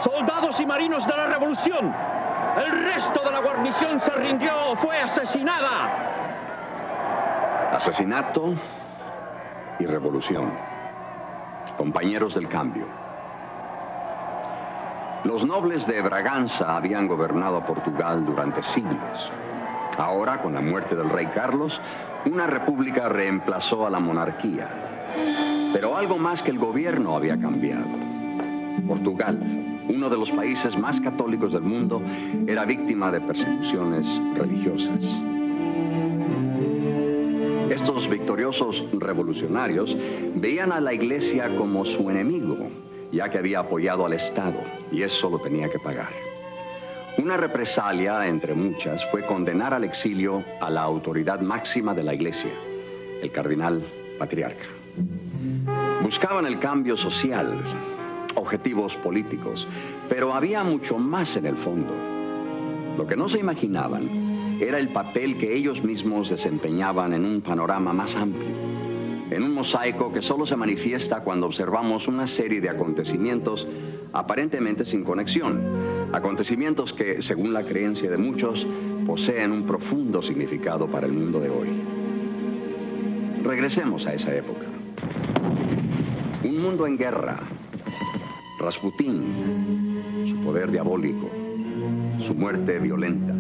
soldados y marinos de la revolución. El resto de la guarnición se rindió, fue asesinada. Asesinato y revolución. Compañeros del cambio. Los nobles de Braganza habían gobernado a Portugal durante siglos. Ahora, con la muerte del rey Carlos, una república reemplazó a la monarquía. Pero algo más que el gobierno había cambiado. Portugal, uno de los países más católicos del mundo, era víctima de persecuciones religiosas. Estos victoriosos revolucionarios veían a la Iglesia como su enemigo, ya que había apoyado al Estado, y eso lo tenía que pagar. Una represalia, entre muchas, fue condenar al exilio a la autoridad máxima de la Iglesia, el cardenal patriarca. Buscaban el cambio social, objetivos políticos, pero había mucho más en el fondo. Lo que no se imaginaban era el papel que ellos mismos desempeñaban en un panorama más amplio, en un mosaico que solo se manifiesta cuando observamos una serie de acontecimientos aparentemente sin conexión, acontecimientos que, según la creencia de muchos, poseen un profundo significado para el mundo de hoy. Regresemos a esa época. Un mundo en guerra, Rasputín, su poder diabólico, su muerte violenta,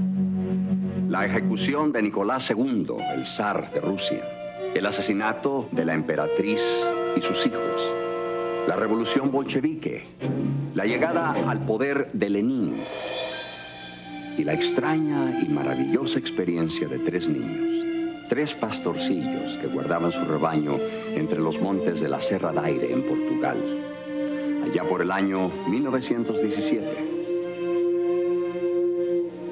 la ejecución de Nicolás II, el zar de Rusia, el asesinato de la emperatriz y sus hijos, la revolución bolchevique, la llegada al poder de Lenin y la extraña y maravillosa experiencia de 3 niños, 3 pastorcillos que guardaban su rebaño entre los montes de la Serra da Aire en Portugal, allá por el año 1917.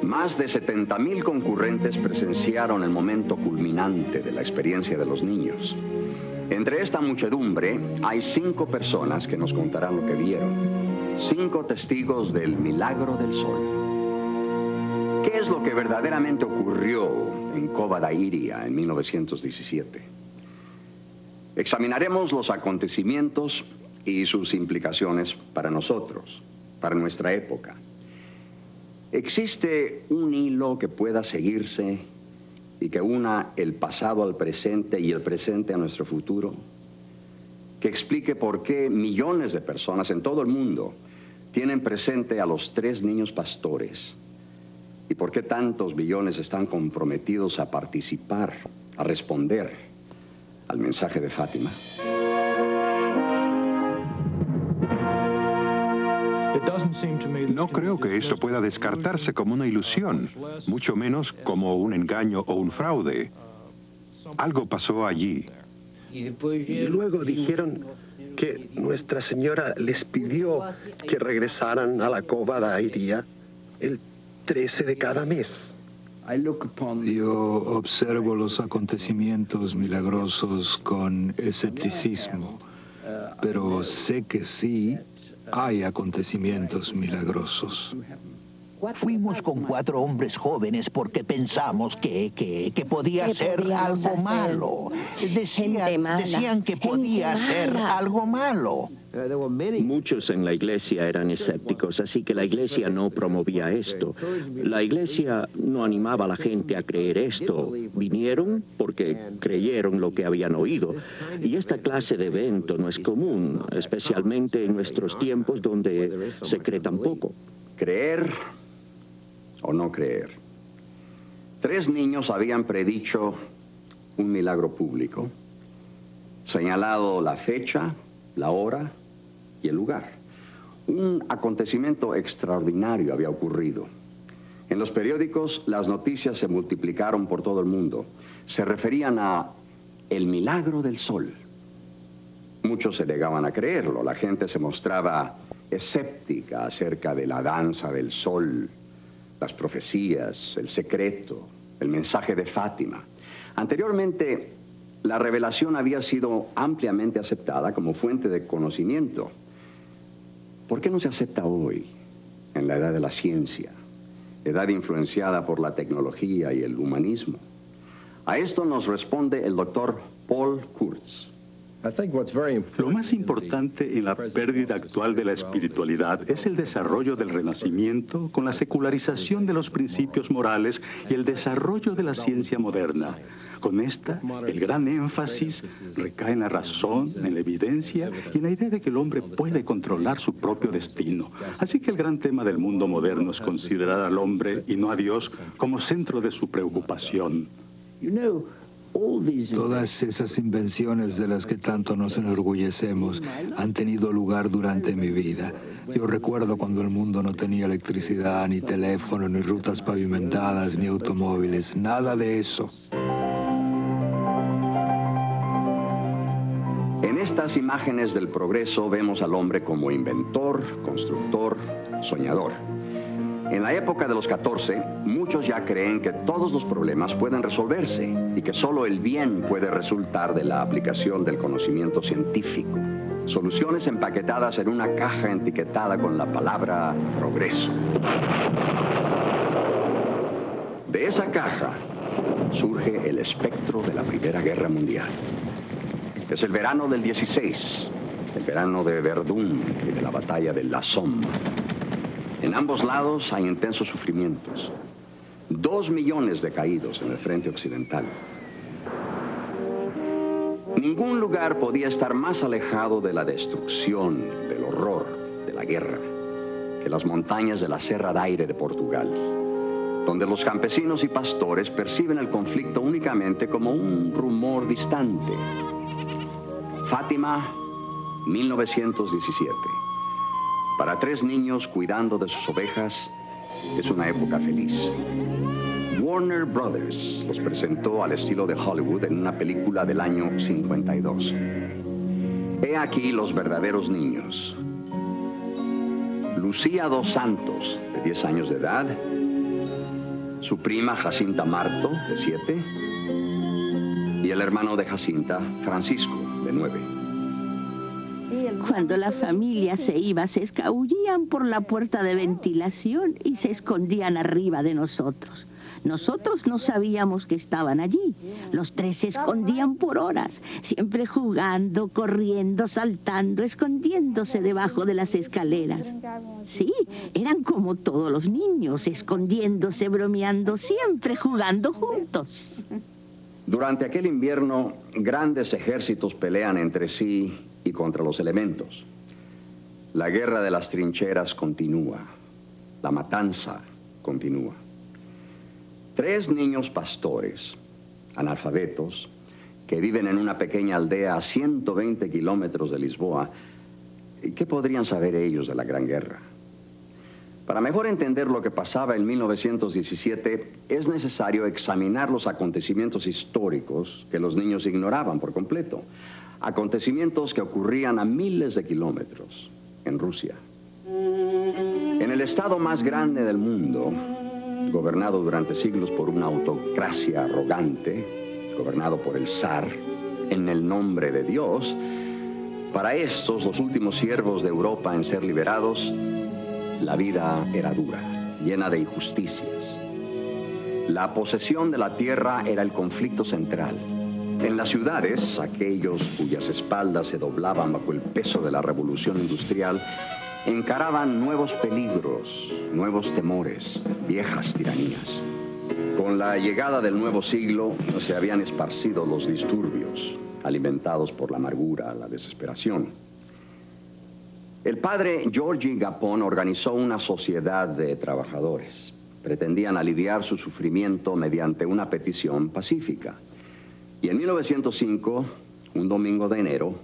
Más de 70,000 concurrentes presenciaron el momento culminante de la experiencia de los niños. Entre esta muchedumbre hay 5 personas que nos contarán lo que vieron. 5 testigos del milagro del sol. ¿Qué es lo que verdaderamente ocurrió en Cova da Iria en 1917? Examinaremos los acontecimientos y sus implicaciones para nosotros, para nuestra época. ¿Existe un hilo que pueda seguirse y que una el pasado al presente y el presente a nuestro futuro? Que explique por qué millones de personas en todo el mundo tienen presente a los 3 niños pastores y por qué tantos billones están comprometidos a participar, a responder al mensaje de Fátima. No creo que esto pueda descartarse como una ilusión, mucho menos como un engaño o un fraude. Algo pasó allí. Y luego dijeron que Nuestra Señora les pidió que regresaran a la Cova da Iria el 13 de cada mes. Yo observo los acontecimientos milagrosos con escepticismo, pero sé que sí hay acontecimientos milagrosos. Fuimos con 4 hombres jóvenes porque pensamos que podía ser algo malo. Decían que podía ser algo malo. Muchos en la iglesia eran escépticos, así que la iglesia no promovía esto. La iglesia no animaba a la gente a creer esto. Vinieron porque creyeron lo que habían oído. Y esta clase de evento no es común, especialmente en nuestros tiempos donde se cree tan poco. ¿Creer o no creer? 3 niños habían predicho un milagro público, señalado la fecha, la hora y el lugar. Un acontecimiento extraordinario había ocurrido. En los periódicos las noticias se multiplicaron por todo el mundo. Se referían a el milagro del sol. Muchos se negaban a creerlo. La gente se mostraba escéptica acerca de la danza del sol, las profecías, el secreto, el mensaje de Fátima. Anteriormente, la revelación había sido ampliamente aceptada como fuente de conocimiento. ¿Por qué no se acepta hoy, en la edad de la ciencia, edad influenciada por la tecnología y el humanismo? A esto nos responde el doctor Paul Kurtz. Lo más importante en la pérdida actual de la espiritualidad es el desarrollo del Renacimiento con la secularización de los principios morales y el desarrollo de la ciencia moderna. Con esta, el gran énfasis recae en la razón, en la evidencia y en la idea de que el hombre puede controlar su propio destino. Así que el gran tema del mundo moderno es considerar al hombre y no a Dios como centro de su preocupación. Todas esas invenciones de las que tanto nos enorgullecemos han tenido lugar durante mi vida. Yo recuerdo cuando el mundo no tenía electricidad, ni teléfono, ni rutas pavimentadas, ni automóviles, nada de eso. En estas imágenes del progreso vemos al hombre como inventor, constructor, soñador. En la época de los 14, muchos ya creen que todos los problemas pueden resolverse y que solo el bien puede resultar de la aplicación del conocimiento científico. Soluciones empaquetadas en una caja etiquetada con la palabra progreso. De esa caja surge el espectro de la Primera Guerra Mundial. Es el verano del 16, el verano de Verdún y de la batalla de la Somme. En ambos lados hay intensos sufrimientos. 2 millones de caídos en el frente occidental. Ningún lugar podía estar más alejado de la destrucción, del horror, de la guerra, que las montañas de la Serra da Aire de Portugal, donde los campesinos y pastores perciben el conflicto únicamente como un rumor distante. Fátima, 1917. Para 3 niños cuidando de sus ovejas, es una época feliz. Warner Brothers los presentó al estilo de Hollywood en una película del año 52. He aquí los verdaderos niños. Lucía dos Santos, de 10 años de edad. Su prima Jacinta Marto, de 7. Y el hermano de Jacinta, Francisco, de 9. Cuando la familia se iba, se escabullían por la puerta de ventilación y se escondían arriba de nosotros. Nosotros no sabíamos que estaban allí. Los 3 se escondían por horas, siempre jugando, corriendo, saltando, escondiéndose debajo de las escaleras. Sí, eran como todos los niños, escondiéndose, bromeando, siempre jugando juntos. Durante aquel invierno, grandes ejércitos pelean entre sí y contra los elementos. La guerra de las trincheras continúa. La matanza continúa. 3 niños pastores, analfabetos, que viven en una pequeña aldea a 120 kilómetros de Lisboa, ¿qué podrían saber ellos de la Gran Guerra? Para mejor entender lo que pasaba en 1917, es necesario examinar los acontecimientos históricos que los niños ignoraban por completo. Acontecimientos que ocurrían a miles de kilómetros en Rusia. En el estado más grande del mundo, gobernado durante siglos por una autocracia arrogante, gobernado por el zar, en el nombre de Dios, para estos, los últimos siervos de Europa en ser liberados, la vida era dura, llena de injusticias. La posesión de la tierra era el conflicto central. En las ciudades, aquellos cuyas espaldas se doblaban bajo el peso de la revolución industrial, encaraban nuevos peligros, nuevos temores, viejas tiranías. Con la llegada del nuevo siglo, se habían esparcido los disturbios, alimentados por la amargura, la desesperación. El padre Georgi Gapon organizó una sociedad de trabajadores. Pretendían aliviar su sufrimiento mediante una petición pacífica. Y en 1905, un domingo de enero,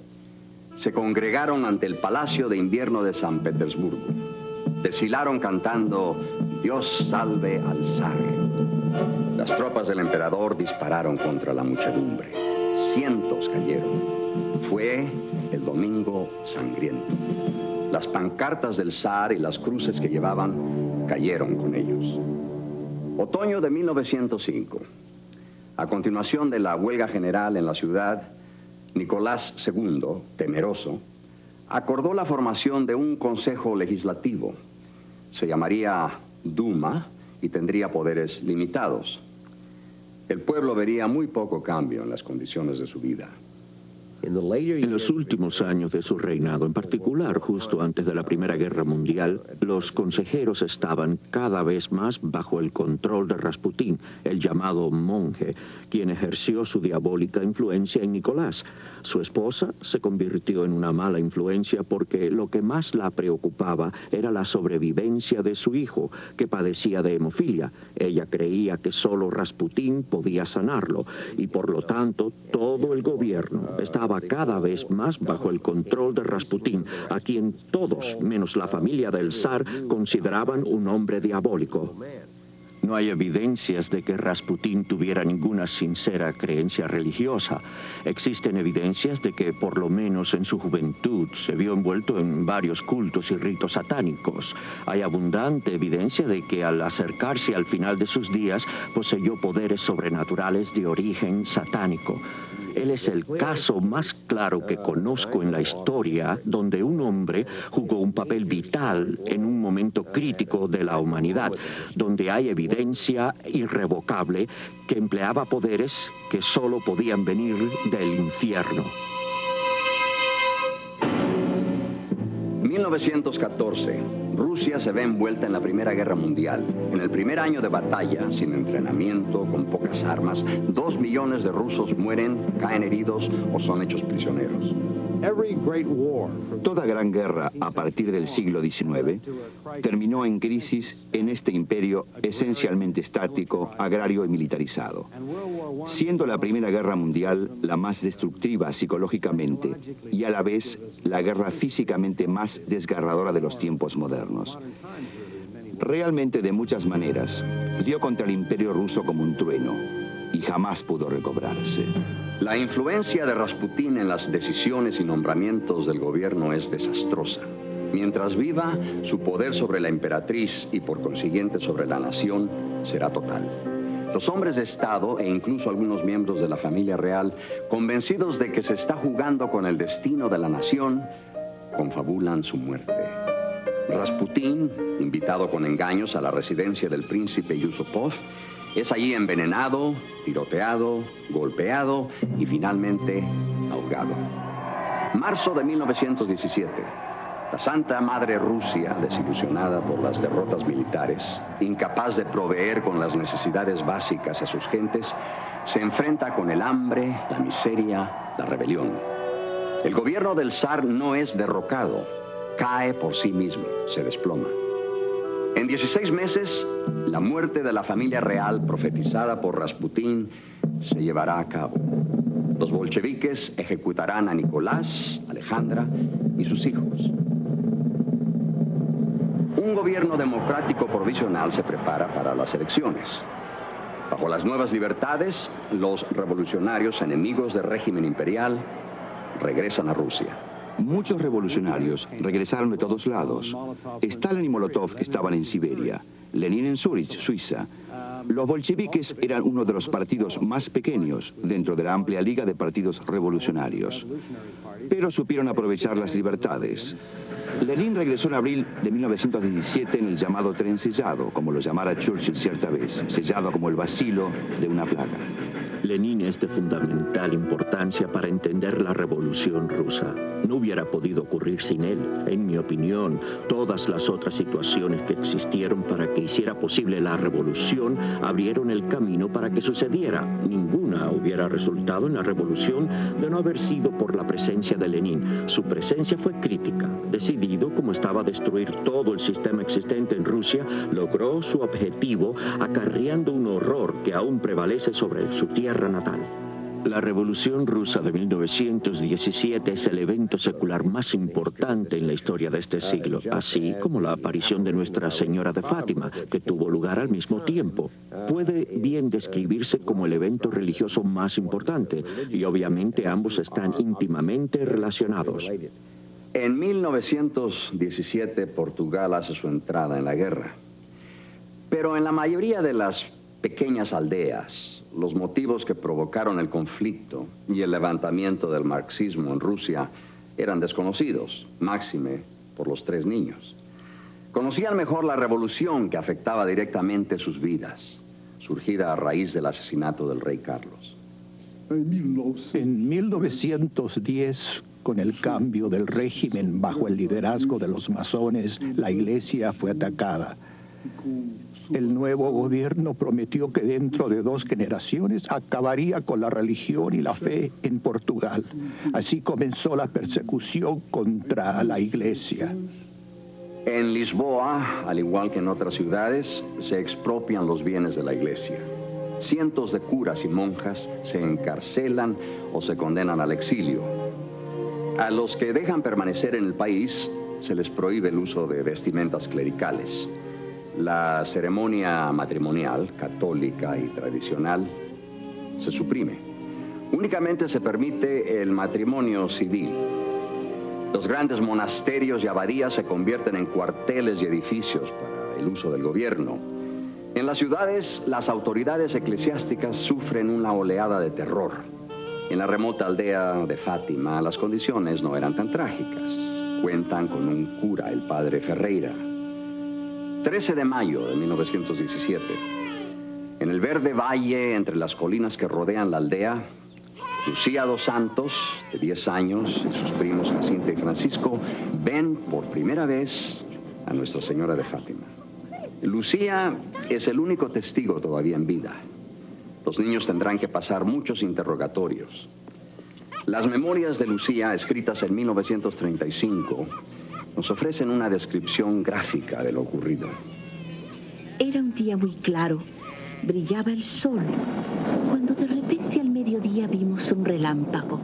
se congregaron ante el Palacio de Invierno de San Petersburgo. Desfilaron cantando «Dios salve al zar». Las tropas del emperador dispararon contra la muchedumbre. Cientos cayeron. Fue el domingo sangriento. Las pancartas del zar y las cruces que llevaban cayeron con ellos. Otoño de 1905. A continuación de la huelga general en la ciudad, Nicolás II, temeroso, acordó la formación de un consejo legislativo. Se llamaría Duma y tendría poderes limitados. El pueblo vería muy poco cambio en las condiciones de su vida. En los últimos años de su reinado, en particular justo antes de la Primera Guerra Mundial, los consejeros estaban cada vez más bajo el control de Rasputín, el llamado monje, quien ejerció su diabólica influencia en Nicolás. Su esposa se convirtió en una mala influencia porque lo que más la preocupaba era la sobrevivencia de su hijo, que padecía de hemofilia. Ella creía que solo Rasputín podía sanarlo y por lo tanto todo el gobierno estaba cada vez más bajo el control de Rasputín, a quien todos, menos la familia del zar, consideraban un hombre diabólico. No hay evidencias de que Rasputín tuviera ninguna sincera creencia religiosa. Existen evidencias de que, por lo menos en su juventud, se vio envuelto en varios cultos y ritos satánicos. Hay abundante evidencia de que, al acercarse al final de sus días, poseyó poderes sobrenaturales de origen satánico. Él es el caso más claro que conozco en la historia donde un hombre jugó un papel vital en un momento crítico de la humanidad, donde hay evidencia irrevocable que empleaba poderes que solo podían venir del infierno. 1914. Rusia se ve envuelta en la Primera Guerra Mundial. En el primer año de batalla, sin entrenamiento, con pocas armas, 2 millones de rusos mueren, caen heridos o son hechos prisioneros. Toda gran guerra a partir del siglo XIX terminó en crisis en este imperio esencialmente estático, agrario y militarizado, siendo la Primera Guerra Mundial la más destructiva psicológicamente y a la vez la guerra físicamente más desgarradora de los tiempos modernos. Realmente, de muchas maneras, dio contra el imperio ruso como un trueno y jamás pudo recobrarse. La influencia de Rasputín en las decisiones y nombramientos del gobierno es desastrosa. Mientras viva, su poder sobre la emperatriz y por consiguiente sobre la nación será total. Los hombres de Estado e incluso algunos miembros de la familia real, convencidos de que se está jugando con el destino de la nación, confabulan su muerte. Rasputín, invitado con engaños a la residencia del príncipe Yusupov, es allí envenenado, tiroteado, golpeado y finalmente ahogado. Marzo de 1917. La Santa Madre Rusia, desilusionada por las derrotas militares, incapaz de proveer con las necesidades básicas a sus gentes, se enfrenta con el hambre, la miseria, la rebelión. El gobierno del zar no es derrocado, cae por sí mismo, se desploma. En 16 meses, la muerte de la familia real profetizada por Rasputín se llevará a cabo. Los bolcheviques ejecutarán a Nicolás, Alejandra y sus hijos. Un gobierno democrático provisional se prepara para las elecciones. Bajo las nuevas libertades, los revolucionarios enemigos del régimen imperial regresan a Rusia. Muchos revolucionarios regresaron de todos lados. Stalin y Molotov estaban en Siberia, Lenin en Zúrich, Suiza. Los bolcheviques eran uno de los partidos más pequeños dentro de la amplia liga de partidos revolucionarios, pero supieron aprovechar las libertades. Lenin regresó en abril de 1917 en el llamado tren sellado, como lo llamara Churchill cierta vez, sellado como el bacilo de una plaga. Lenin es de fundamental importancia para entender la revolución rusa. No hubiera podido ocurrir sin él. En mi opinión, todas las otras situaciones que existieron para que hiciera posible la revolución abrieron el camino para que sucediera. Ninguna hubiera resultado en la revolución de no haber sido por la presencia de Lenin. Su presencia fue crítica. Decidido como estaba a destruir todo el sistema existente en Rusia, logró su objetivo acarreando un horror que aún prevalece sobre su tierra natal. La Revolución Rusa de 1917 es el evento secular más importante en la historia de este siglo, así como la aparición de Nuestra Señora de Fátima, que tuvo lugar al mismo tiempo. Puede bien describirse como el evento religioso más importante, y obviamente ambos están íntimamente relacionados. En 1917, Portugal hace su entrada en la guerra. Pero en la mayoría de las pequeñas aldeas, los motivos que provocaron el conflicto y el levantamiento del marxismo en Rusia eran desconocidos, máxime por los 3 niños. Conocían mejor la revolución que afectaba directamente sus vidas, surgida a raíz del asesinato del rey Carlos. En 1910, con el cambio del régimen bajo el liderazgo de los masones, la iglesia fue atacada. El nuevo gobierno prometió que dentro de 2 generaciones acabaría con la religión y la fe en Portugal. Así comenzó la persecución contra la iglesia. En Lisboa, al igual que en otras ciudades, se expropian los bienes de la iglesia. Cientos de curas y monjas se encarcelan o se condenan al exilio. A los que dejan permanecer en el país se les prohíbe el uso de vestimentas clericales. La ceremonia matrimonial, católica y tradicional, se suprime. Únicamente se permite el matrimonio civil. Los grandes monasterios y abadías se convierten en cuarteles y edificios para el uso del gobierno. En las ciudades, las autoridades eclesiásticas sufren una oleada de terror. En la remota aldea de Fátima, las condiciones no eran tan trágicas. Cuentan con un cura, el padre Ferreira. 13 de mayo de 1917. En el verde valle, entre las colinas que rodean la aldea, Lucía dos Santos, de 10 años, y sus primos Jacinta y Francisco, ven por primera vez a Nuestra Señora de Fátima. Lucía es el único testigo todavía en vida. Los niños tendrán que pasar muchos interrogatorios. Las memorias de Lucía, escritas en 1935, nos ofrecen una descripción gráfica de lo ocurrido. Era un día muy claro. Brillaba el sol, cuando de repente al mediodía vimos un relámpago.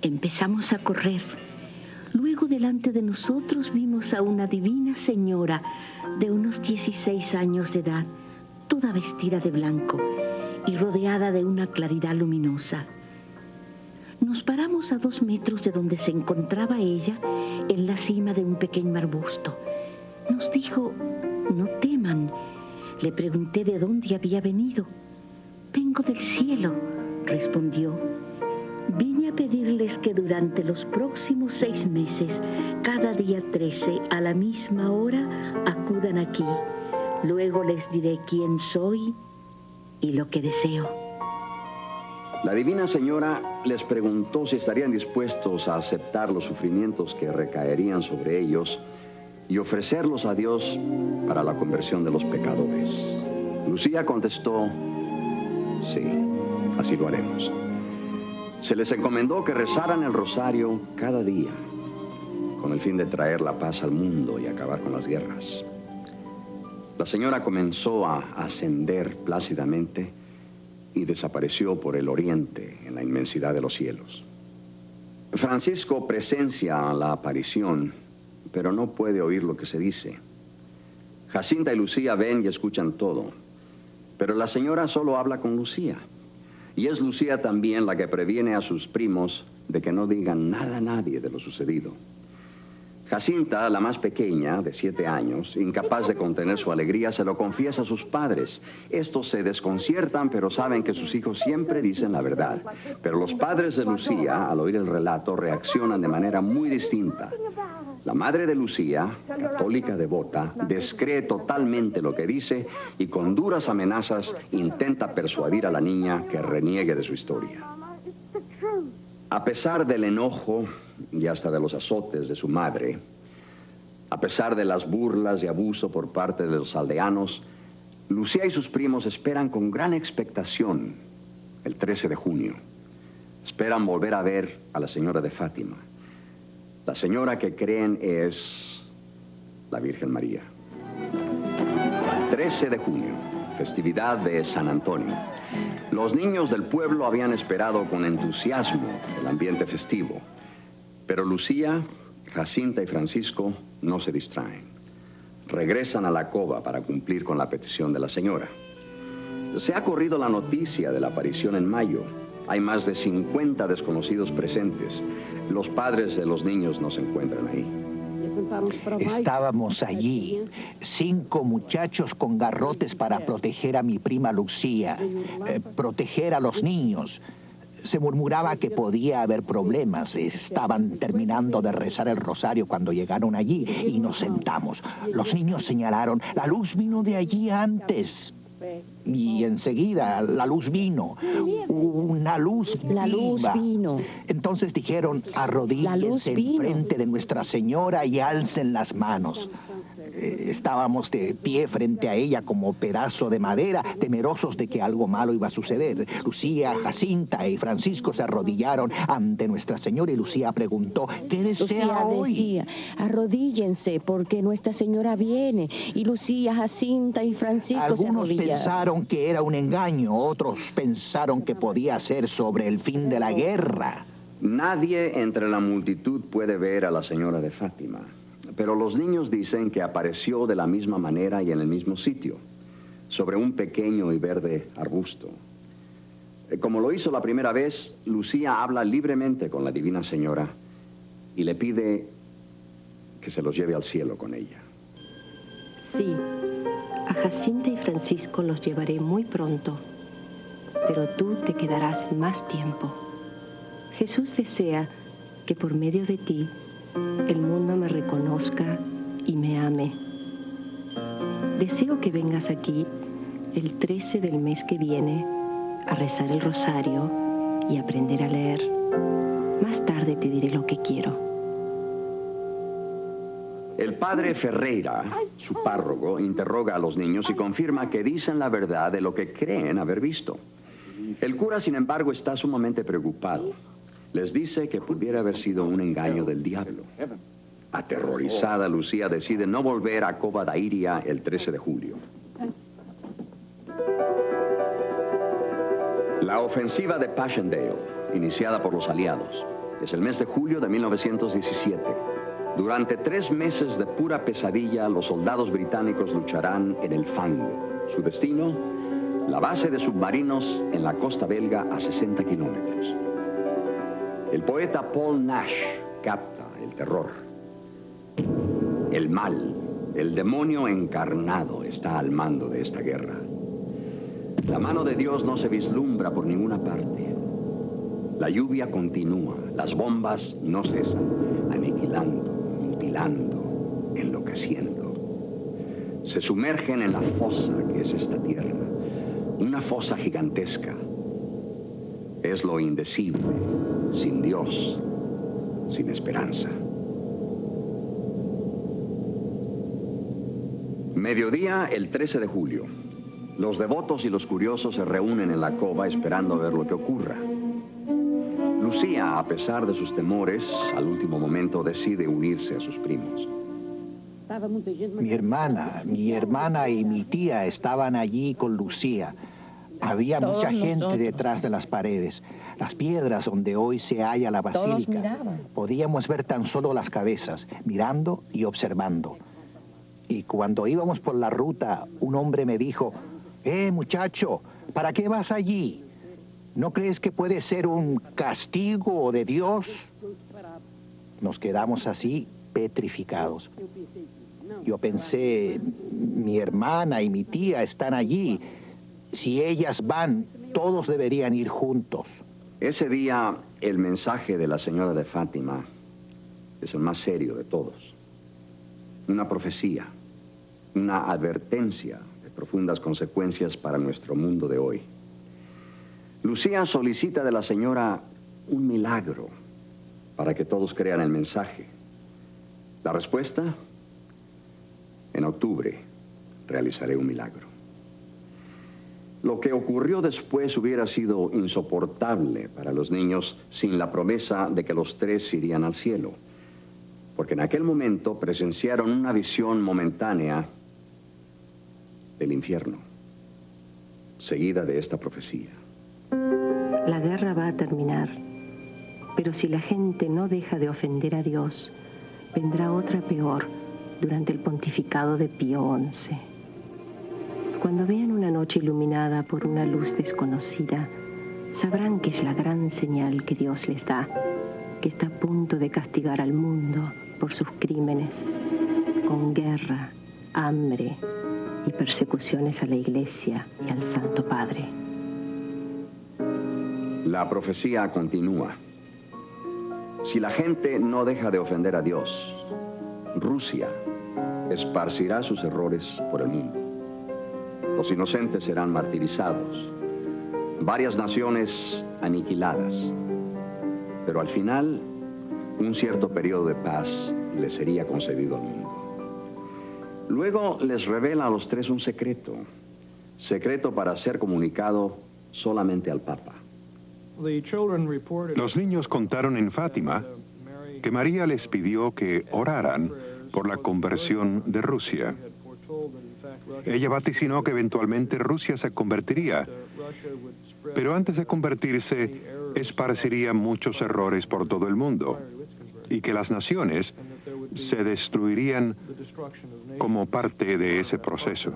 Empezamos a correr. Luego delante de nosotros vimos a una divina señora de unos 16 años de edad, toda vestida de blanco y rodeada de una claridad luminosa. Nos paramos a 2 metros de donde se encontraba ella, en la cima de un pequeño arbusto. Nos dijo: no teman. Le pregunté de dónde había venido. Vengo del cielo, respondió. Vine a pedirles que durante los próximos 6 meses, cada día 13, a la misma hora, acudan aquí. Luego les diré quién soy y lo que deseo. La Divina Señora les preguntó si estarían dispuestos a aceptar los sufrimientos que recaerían sobre ellos y ofrecerlos a Dios para la conversión de los pecadores. Lucía contestó: sí, así lo haremos. Se les encomendó que rezaran el rosario cada día, con el fin de traer la paz al mundo y acabar con las guerras. La señora comenzó a ascender plácidamente y desapareció por el oriente en la inmensidad de los cielos. Francisco presencia la aparición, pero no puede oír lo que se dice. Jacinta y Lucía ven y escuchan todo, pero la señora solo habla con Lucía. Y es Lucía también la que previene a sus primos de que no digan nada a nadie de lo sucedido. Jacinta, la más pequeña, de 7 años, incapaz de contener su alegría, se lo confiesa a sus padres. Estos se desconciertan, pero saben que sus hijos siempre dicen la verdad. Pero los padres de Lucía, al oír el relato, reaccionan de manera muy distinta. La madre de Lucía, católica devota, descree totalmente lo que dice y con duras amenazas intenta persuadir a la niña que reniegue de su historia. A pesar del enojo y hasta de los azotes de su madre, a pesar de las burlas y abuso por parte de los aldeanos, Lucía y sus primos esperan con gran expectación el 13 de junio. Esperan volver a ver a la señora de Fátima. La señora que creen es la Virgen María. 13 de junio, festividad de San Antonio. Los niños del pueblo habían esperado con entusiasmo el ambiente festivo, pero Lucía, Jacinta y Francisco no se distraen. Regresan a la cova para cumplir con la petición de la señora. Se ha corrido la noticia de la aparición en mayo. Hay más de 50 desconocidos presentes. Los padres de los niños no se encuentran ahí. Estábamos allí, 5 muchachos con garrotes para proteger a mi prima Lucía, proteger a los niños. Se murmuraba que podía haber problemas. Estaban terminando de rezar el rosario cuando llegaron allí y nos sentamos. Los niños señalaron: la luz vino de allí antes. Y enseguida la luz vino, una luz viva. La luz vino. Entonces dijeron, arrodíllense enfrente de Nuestra Señora y alcen las manos. Estábamos de pie frente a ella como pedazo de madera, temerosos de que algo malo iba a suceder. Lucía, Jacinta y Francisco se arrodillaron ante Nuestra Señora y Lucía preguntó, ¿qué desea hoy? Decía, arrodíllense porque Nuestra Señora viene. Y Lucía, Jacinta y Francisco Algunos se arrodillaron. pensaron que era un engaño, otros pensaron que podía ser sobre el fin de la guerra. Nadie entre la multitud puede ver a la señora de Fátima. Pero los niños dicen que apareció de la misma manera y en el mismo sitio, sobre un pequeño y verde arbusto. Como lo hizo la primera vez, Lucía habla libremente con la Divina Señora y le pide que se los lleve al cielo con ella. Sí, a Jacinta y Francisco los llevaré muy pronto, pero tú te quedarás más tiempo. Jesús desea que por medio de ti el mundo me reconozca y me ame. Deseo que vengas aquí el 13 del mes que viene a rezar el rosario y aprender a leer. Más tarde te diré lo que quiero. El padre Ferreira, su párroco, interroga a los niños y confirma que dicen la verdad de lo que creen haber visto. El cura, sin embargo, está sumamente preocupado. Les dice que pudiera haber sido un engaño del diablo. Aterrorizada, Lucía decide no volver a Cova da Iria el 13 de julio. La ofensiva de Passchendaele, iniciada por los aliados, es el mes de julio de 1917. Durante 3 meses de pura pesadilla, los soldados británicos lucharán en el fango. Su destino, la base de submarinos en la costa belga a 60 kilómetros. El poeta Paul Nash capta el terror. El mal, el demonio encarnado está al mando de esta guerra. La mano de Dios no se vislumbra por ninguna parte. La lluvia continúa, las bombas no cesan, aniquilando, mutilando, enloqueciendo. Se sumergen en la fosa que es esta tierra, una fosa gigantesca. Es lo indecible, sin Dios, sin esperanza. Mediodía, el 13 de julio. Los devotos y los curiosos se reúnen en la cova esperando ver lo que ocurra. Lucía, a pesar de sus temores, al último momento decide unirse a sus primos. Mi hermana y mi tía estaban allí con Lucía. Había mucha gente detrás de las paredes. Las piedras donde hoy se halla la basílica. Podíamos ver tan solo las cabezas, mirando y observando. Y cuando íbamos por la ruta, un hombre me dijo, muchacho, ¿para qué vas allí? ¿No crees que puede ser un castigo de Dios? Nos quedamos así, petrificados. Yo pensé, mi hermana y mi tía están allí. Si ellas van, todos deberían ir juntos. Ese día, el mensaje de la señora de Fátima es el más serio de todos. Una profecía, una advertencia de profundas consecuencias para nuestro mundo de hoy. Lucía solicita de la señora un milagro para que todos crean el mensaje. La respuesta, en octubre realizaré un milagro. Lo que ocurrió después hubiera sido insoportable para los niños sin la promesa de que los 3 irían al cielo, porque en aquel momento presenciaron una visión momentánea del infierno, seguida de esta profecía. La guerra va a terminar, pero si la gente no deja de ofender a Dios, vendrá otra peor durante el pontificado de Pío XI. Cuando vean una noche iluminada por una luz desconocida, sabrán que es la gran señal que Dios les da, que está a punto de castigar al mundo por sus crímenes, con guerra, hambre y persecuciones a la Iglesia y al Santo Padre. La profecía continúa. Si la gente no deja de ofender a Dios, Rusia esparcirá sus errores por el mundo. Los inocentes serán martirizados. Varias naciones aniquiladas. Pero al final, un cierto periodo de paz les sería concedido al mundo. Luego les revela a los tres un secreto. Secreto para ser comunicado solamente al Papa. Los niños contaron en Fátima que María les pidió que oraran por la conversión de Rusia. Ella vaticinó que eventualmente Rusia se convertiría, pero antes de convertirse, esparciría muchos errores por todo el mundo y que las naciones se destruirían como parte de ese proceso.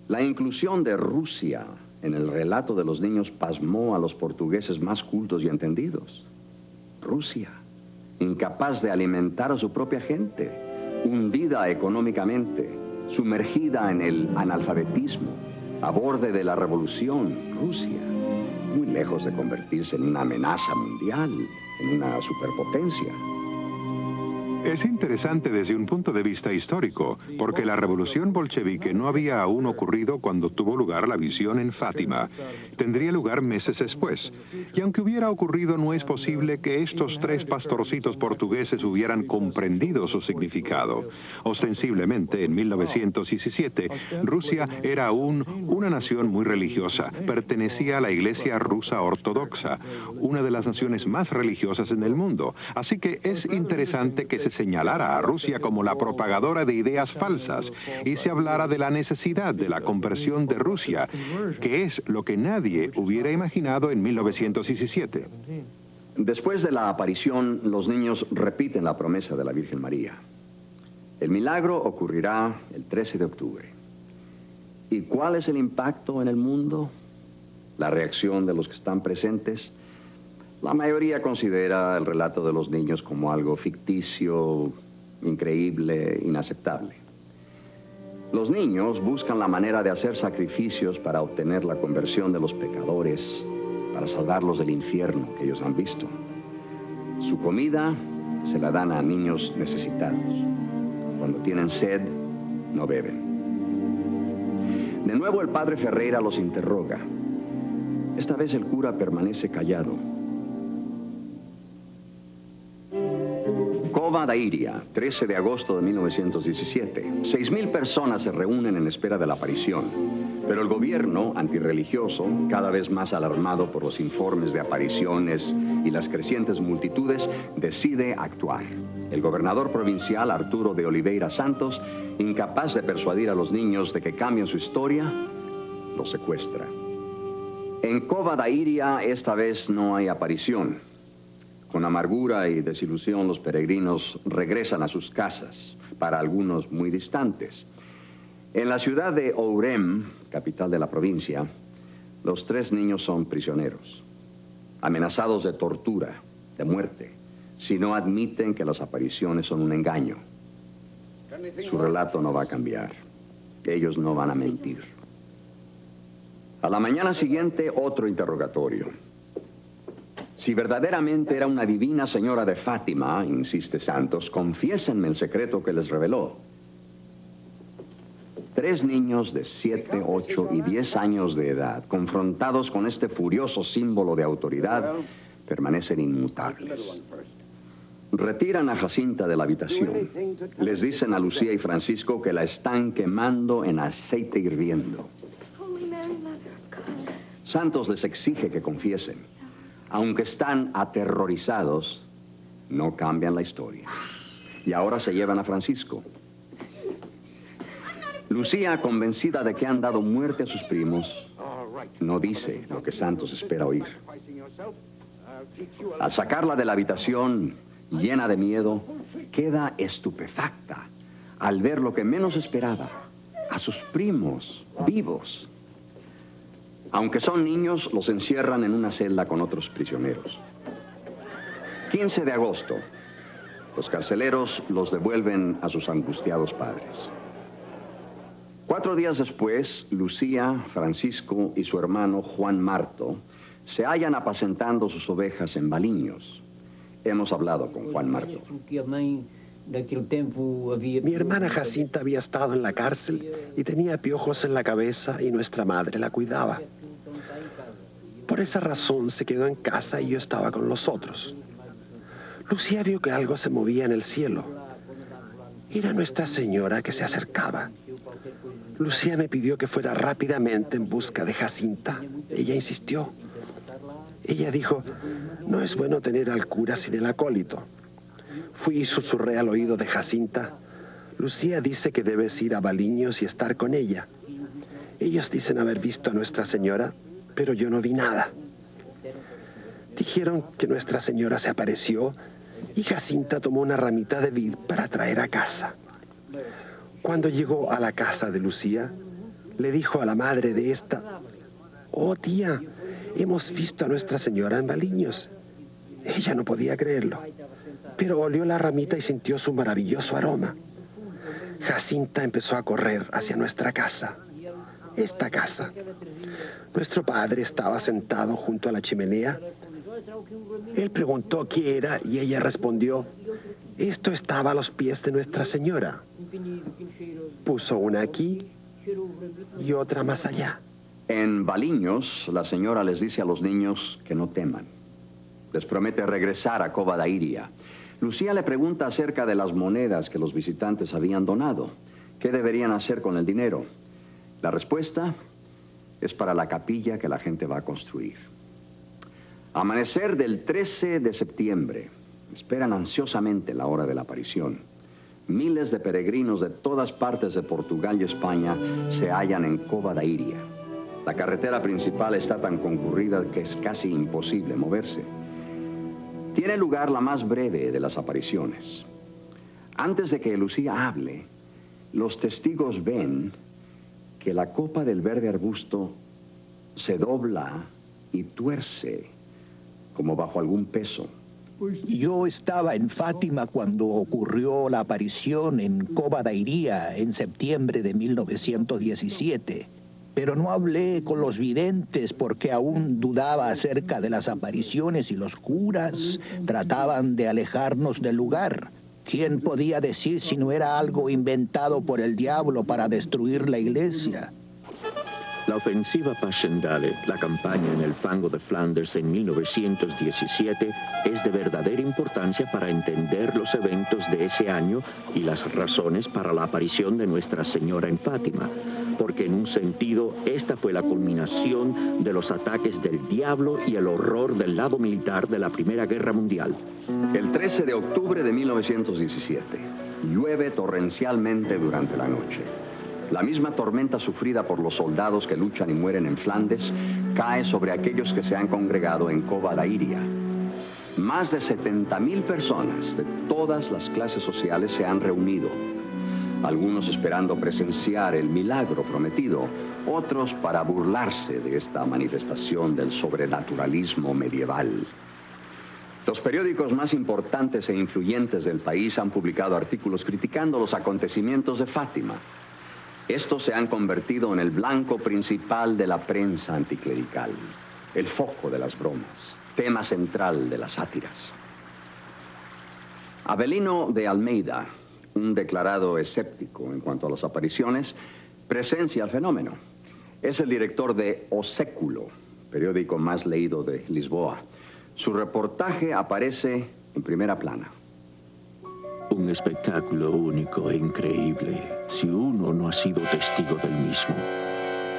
La inclusión de Rusia en el relato de los niños pasmó a los portugueses más cultos y entendidos. Rusia, incapaz de alimentar a su propia gente, hundida económicamente, sumergida en el analfabetismo, a borde de la revolución. Rusia, muy lejos de convertirse en una amenaza mundial, en una superpotencia. Es interesante desde un punto de vista histórico, porque la revolución bolchevique no había aún ocurrido cuando tuvo lugar la visión en Fátima. Tendría lugar meses después. Y aunque hubiera ocurrido, no es posible que estos tres pastorcitos portugueses hubieran comprendido su significado. Ostensiblemente, en 1917, Rusia era aún una nación muy religiosa. Pertenecía a la Iglesia rusa ortodoxa, una de las naciones más religiosas en el mundo. Así que es interesante que se señalara a Rusia como la propagadora de ideas falsas y se hablara de la necesidad de la conversión de Rusia, que es lo que nadie hubiera imaginado en 1917. Después de la aparición, los niños repiten la promesa de la Virgen María. El milagro ocurrirá el 13 de octubre. ¿Y cuál es el impacto en el mundo? La reacción de los que están presentes. La mayoría considera el relato de los niños como algo ficticio, increíble, inaceptable. Los niños buscan la manera de hacer sacrificios para obtener la conversión de los pecadores, para salvarlos del infierno que ellos han visto. Su comida se la dan a niños necesitados. Cuando tienen sed, no beben. De nuevo el padre Ferreira los interroga. Esta vez el cura permanece callado. Cova da Iria, 13 de agosto de 1917. 6,000 personas se reúnen en espera de la aparición, pero el gobierno antirreligioso, cada vez más alarmado por los informes de apariciones y las crecientes multitudes, decide actuar. El gobernador provincial, Arturo de Oliveira Santos, incapaz de persuadir a los niños de que cambien su historia, los secuestra. En Cova da Iria esta vez no hay aparición. Con amargura y desilusión los peregrinos regresan a sus casas, para algunos muy distantes. En la ciudad de Ourem, capital de la provincia, los tres niños son prisioneros, amenazados de tortura, de muerte, si no admiten que las apariciones son un engaño. Su relato no va a cambiar. Ellos no van a mentir. A la mañana siguiente, otro interrogatorio. Si verdaderamente era una divina señora de Fátima, insiste Santos, confiésenme el secreto que les reveló. 3 niños de 7, 8 y 10 años de edad, confrontados con este furioso símbolo de autoridad, permanecen inmutables. Retiran a Jacinta de la habitación. Les dicen a Lucía y Francisco que la están quemando en aceite hirviendo. Santos les exige que confiesen. Aunque están aterrorizados, no cambian la historia. Y ahora se llevan a Francisco. Lucía, convencida de que han dado muerte a sus primos, no dice lo que Santos espera oír. Al sacarla de la habitación, llena de miedo, queda estupefacta al ver lo que menos esperaba, a sus primos vivos. Aunque son niños, los encierran en una celda con otros prisioneros. 15 de agosto, los carceleros los devuelven a sus angustiados padres. 4 días después, Lucía, Francisco y su hermano Juan Marto se hallan apacentando sus ovejas en Baliños. Hemos hablado con Juan Marto. Mi hermana Jacinta había estado en la cárcel y tenía piojos en la cabeza y nuestra madre la cuidaba. Por esa razón se quedó en casa y yo estaba con los otros. Lucía vio que algo se movía en el cielo. Era Nuestra Señora que se acercaba. Lucía me pidió que fuera rápidamente en busca de Jacinta. Ella insistió. Ella dijo, no es bueno tener al cura sin el acólito. Fui y susurré al oído de Jacinta, Lucía dice que debes ir a Baliños y estar con ella. Ellos dicen haber visto a Nuestra Señora, pero yo no vi nada. Dijeron que Nuestra Señora se apareció y Jacinta tomó una ramita de vid para traer a casa. Cuando llegó a la casa de Lucía, le dijo a la madre de esta, oh tía, hemos visto a Nuestra Señora en Baliños. Ella no podía creerlo, pero olió la ramita y sintió su maravilloso aroma. Jacinta empezó a correr hacia nuestra casa. Esta casa. Nuestro padre estaba sentado junto a la chimenea. Él preguntó qué era y ella respondió, esto estaba a los pies de Nuestra Señora. Puso una aquí y otra más allá. En Baliños, la señora les dice a los niños que no teman. Les promete regresar a Cova da Iria. Lucía le pregunta acerca de las monedas que los visitantes habían donado. ¿Qué deberían hacer con el dinero? La respuesta es para la capilla que la gente va a construir. Amanecer del 13 de septiembre. Esperan ansiosamente la hora de la aparición. Miles de peregrinos de todas partes de Portugal y España se hallan en Cova da Iria. La carretera principal está tan concurrida que es casi imposible moverse. Tiene lugar la más breve de las apariciones. Antes de que Lucía hable, los testigos ven que la copa del verde arbusto se dobla y tuerce como bajo algún peso. Yo estaba en Fátima cuando ocurrió la aparición en Cova da Iria en septiembre de 1917. Pero no hablé con los videntes porque aún dudaba acerca de las apariciones y los curas trataban de alejarnos del lugar. ¿Quién podía decir si no era algo inventado por el diablo para destruir la iglesia? La ofensiva Passchendaele, la campaña en el fango de Flanders en 1917, es de verdadera importancia para entender los eventos de ese año y las razones para la aparición de Nuestra Señora en Fátima, porque en un sentido esta fue la culminación de los ataques del diablo y el horror del lado militar de la Primera Guerra Mundial. El 13 de octubre de 1917, llueve torrencialmente durante la noche. La misma tormenta sufrida por los soldados que luchan y mueren en Flandes cae sobre aquellos que se han congregado en Cova da Iria. Más de 70,000 personas de todas las clases sociales se han reunido. Algunos esperando presenciar el milagro prometido, otros para burlarse de esta manifestación del sobrenaturalismo medieval. Los periódicos más importantes e influyentes del país han publicado artículos criticando los acontecimientos de Fátima. Estos se han convertido en el blanco principal de la prensa anticlerical, el foco de las bromas, tema central de las sátiras. Avelino de Almeida, un declarado escéptico en cuanto a las apariciones, presencia el fenómeno. Es el director de O Século, periódico más leído de Lisboa. Su reportaje aparece en primera plana. Un espectáculo único e increíble, si uno no ha sido testigo del mismo.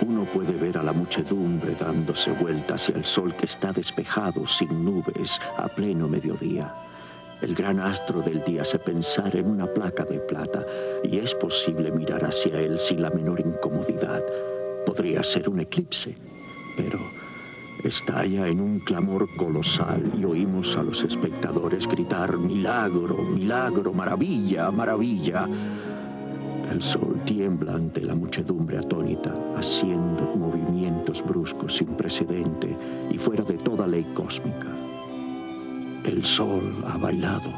Uno puede ver a la muchedumbre dándose vuelta hacia el sol que está despejado, sin nubes, a pleno mediodía. El gran astro del día hace pensar en una placa de plata y es posible mirar hacia él sin la menor incomodidad. Podría ser un eclipse, pero estalla en un clamor colosal y oímos a los espectadores gritar milagro, milagro, maravilla, maravilla. El sol tiembla ante la muchedumbre atónita, haciendo movimientos bruscos sin precedente y fuera de toda ley cósmica. El sol ha bailado.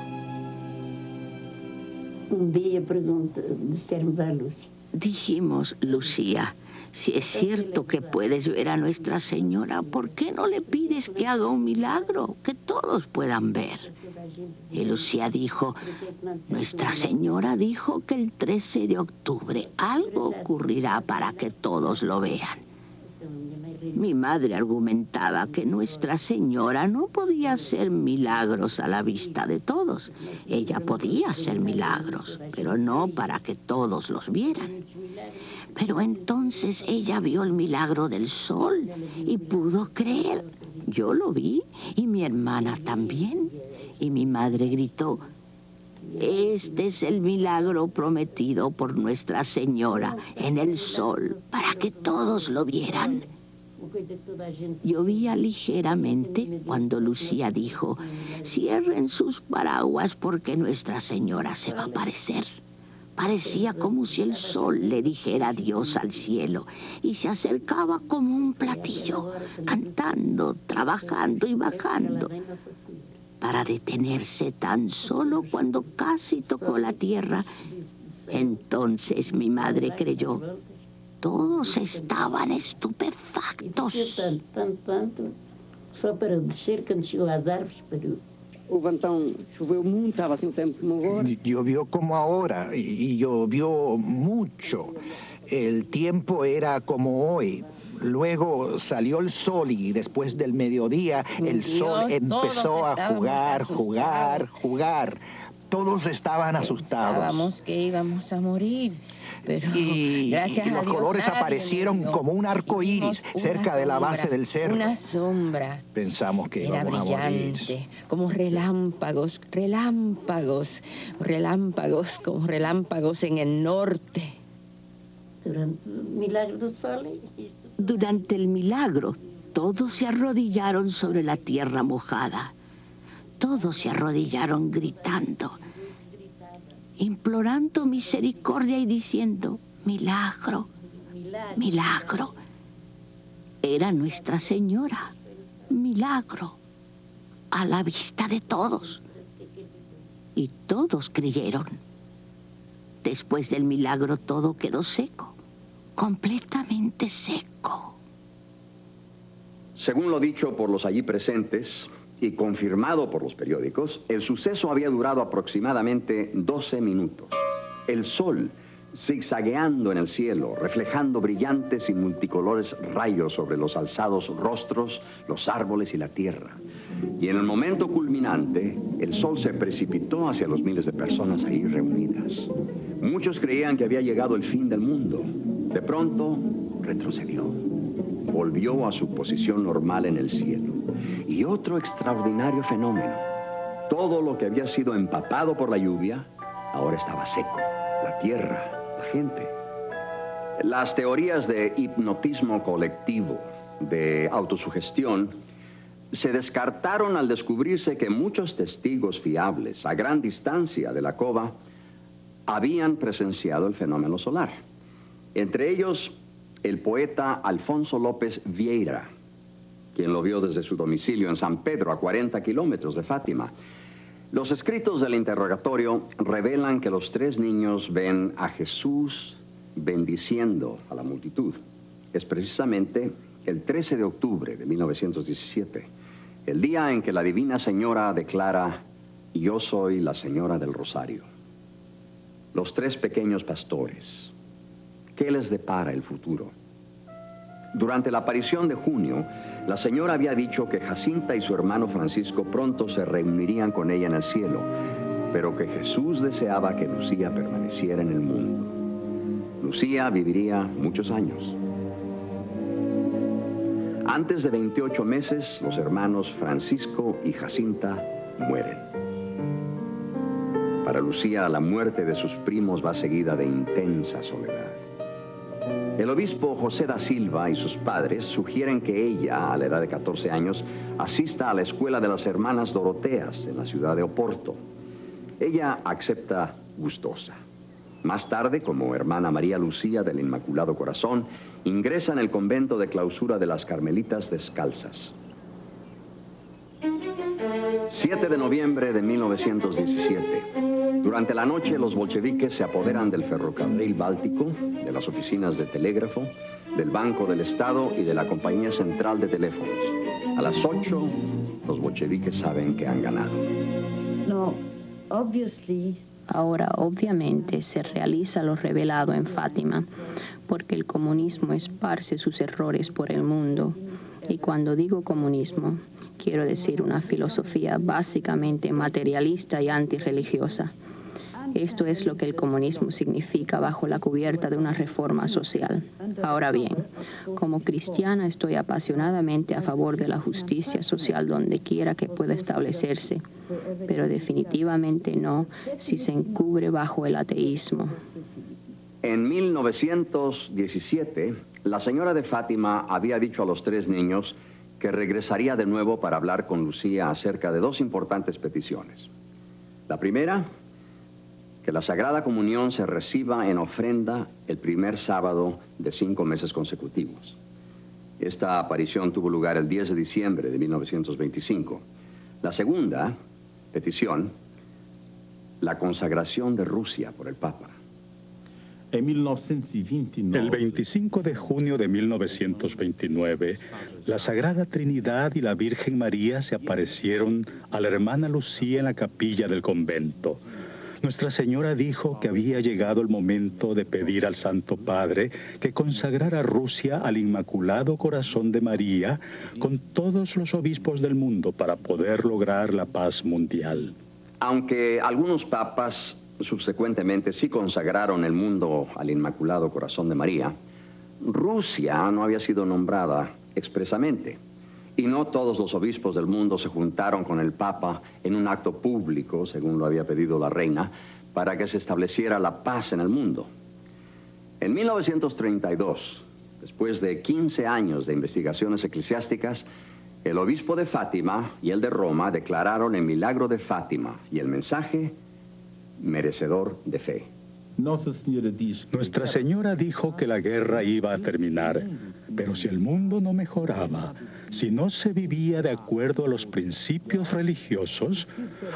Día dissermos à Lúcia, Dijimos, Lucía, si es cierto que puedes ver a Nuestra Señora, ¿por qué no le pides que haga un milagro que todos puedan ver? Y Lucía dijo, Nuestra Señora dijo que el 13 de octubre algo ocurrirá para que todos lo vean. Mi madre argumentaba que Nuestra Señora no podía hacer milagros a la vista de todos. Ella podía hacer milagros, pero no para que todos los vieran. Pero entonces ella vio el milagro del sol y pudo creer. Yo lo vi y mi hermana también. Y mi madre gritó, este es el milagro prometido por Nuestra Señora en el sol para que todos lo vieran. Llovía ligeramente cuando Lucía dijo, cierren sus paraguas porque Nuestra Señora se va a aparecer. Parecía como si el sol le dijera adiós al cielo y se acercaba como un platillo, cantando, trabajando y bajando, para detenerse tan solo cuando casi tocó la tierra. Entonces mi madre creyó. Todos estaban estupefactos. Só para descer quando chegou às árvores parou. Houve então, choveu muito, estava assim o tempo como agora. Llovió como ahora y llovió mucho. El tiempo era como hoy. Luego salió el sol y después del mediodía el sol empezó a jugar. Todos estaban asustados. Pensábamos que íbamos a morir. Pero y los colores aparecieron como un arco iris cerca de la base del cerro. Una sombra. Pensamos que era íbamos brillante, a morir. Como relámpagos como relámpagos en el norte. Durante el milagro, todos se arrodillaron sobre la tierra mojada. Todos se arrodillaron gritando, implorando misericordia y diciendo, milagro, milagro. Era Nuestra Señora, milagro, a la vista de todos. Y todos creyeron. Después del milagro todo quedó seco, completamente seco. Según lo dicho por los allí presentes y confirmado por los periódicos, el suceso había durado aproximadamente 12 minutos. El sol, zigzagueando en el cielo, reflejando brillantes y multicolores rayos sobre los alzados rostros, los árboles y la tierra. Y en el momento culminante, el sol se precipitó hacia los miles de personas ahí reunidas. Muchos creían que había llegado el fin del mundo. De pronto, retrocedió. Volvió a su posición normal en el cielo. Y otro extraordinario fenómeno. Todo lo que había sido empapado por la lluvia, ahora estaba seco. La tierra, la gente. Las teorías de hipnotismo colectivo, de autosugestión, se descartaron al descubrirse que muchos testigos fiables a gran distancia de la cova habían presenciado el fenómeno solar. Entre ellos, el poeta Alfonso López Vieira, quien lo vio desde su domicilio en San Pedro, a 40 kilómetros de Fátima. Los escritos del interrogatorio revelan que los tres niños ven a Jesús bendiciendo a la multitud. Es precisamente el 13 de octubre de 1917, el día en que la Divina Señora declara, yo soy la Señora del Rosario. Los tres pequeños pastores, ¿qué les depara el futuro? Durante la aparición de junio, la señora había dicho que Jacinta y su hermano Francisco pronto se reunirían con ella en el cielo, pero que Jesús deseaba que Lucía permaneciera en el mundo. Lucía viviría muchos años. Antes de 28 meses, los hermanos Francisco y Jacinta mueren. Para Lucía, la muerte de sus primos va seguida de intensa soledad. El obispo José da Silva y sus padres sugieren que ella, a la edad de 14 años, asista a la escuela de las hermanas Doroteas en la ciudad de Oporto. Ella acepta gustosa. Más tarde, como hermana María Lucía del Inmaculado Corazón, ingresa en el convento de clausura de las Carmelitas Descalzas. 7 de noviembre de 1917. Durante la noche, los bolcheviques se apoderan del ferrocarril Báltico, de las oficinas de telégrafo, del Banco del Estado y de la Compañía Central de Teléfonos. A las 8, los bolcheviques saben que han ganado. Ahora, obviamente, se realiza lo revelado en Fátima, porque el comunismo esparce sus errores por el mundo. Y cuando digo comunismo, quiero decir una filosofía básicamente materialista y antirreligiosa. Esto es lo que el comunismo significa bajo la cubierta de una reforma social. Ahora bien, como cristiana estoy apasionadamente a favor de la justicia social donde quiera que pueda establecerse, pero definitivamente no si se encubre bajo el ateísmo. En 1917, la señora de Fátima había dicho a los 3 niños que regresaría de nuevo para hablar con Lucía acerca de 2 importantes peticiones. La primera, que la Sagrada Comunión se reciba en ofrenda el primer sábado de 5 meses consecutivos. Esta aparición tuvo lugar el 10 de diciembre de 1925. La segunda petición, la consagración de Rusia por el Papa. El 25 de junio de 1929, la Sagrada Trinidad y la Virgen María se aparecieron a la hermana Lucía en la capilla del convento. Nuestra Señora dijo que había llegado el momento de pedir al Santo Padre que consagrara Rusia al Inmaculado Corazón de María con todos los obispos del mundo para poder lograr la paz mundial. Aunque algunos papas subsecuentemente sí consagraron el mundo al Inmaculado Corazón de María, Rusia no había sido nombrada expresamente. Y no todos los obispos del mundo se juntaron con el Papa en un acto público, según lo había pedido la reina, para que se estableciera la paz en el mundo. En 1932, después de 15 años de investigaciones eclesiásticas, el obispo de Fátima y el de Roma declararon el milagro de Fátima y el mensaje merecedor de fe. Nuestra Señora dijo que la guerra iba a terminar, pero si el mundo no mejoraba, si no se vivía de acuerdo a los principios religiosos,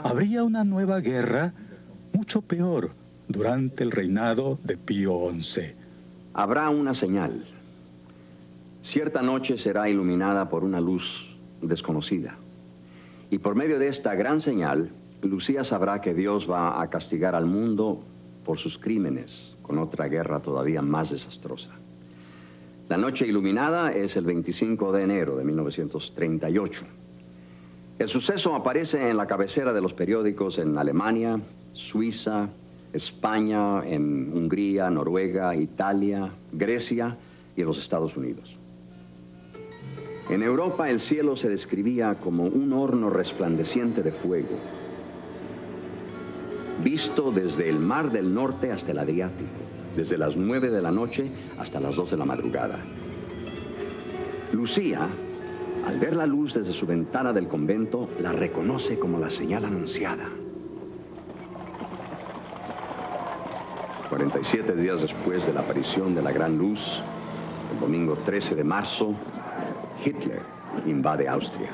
habría una nueva guerra, mucho peor, durante el reinado de Pío XI. Habrá una señal. Cierta noche será iluminada por una luz desconocida. Y por medio de esta gran señal, Lucía sabrá que Dios va a castigar al mundo por sus crímenes, con otra guerra todavía más desastrosa. La noche iluminada es el 25 de enero de 1938. El suceso aparece en la cabecera de los periódicos en Alemania, Suiza, España, en Hungría, Noruega, Italia, Grecia y en los Estados Unidos. En Europa el cielo se describía como un horno resplandeciente de fuego, visto desde el Mar del Norte hasta el Adriático, desde las 9 de la noche hasta las 2 de la madrugada. Lucía, al ver la luz desde su ventana del convento, la reconoce como la señal anunciada. 47 días después de la aparición de la gran luz, el domingo 13 de marzo, Hitler invade Austria.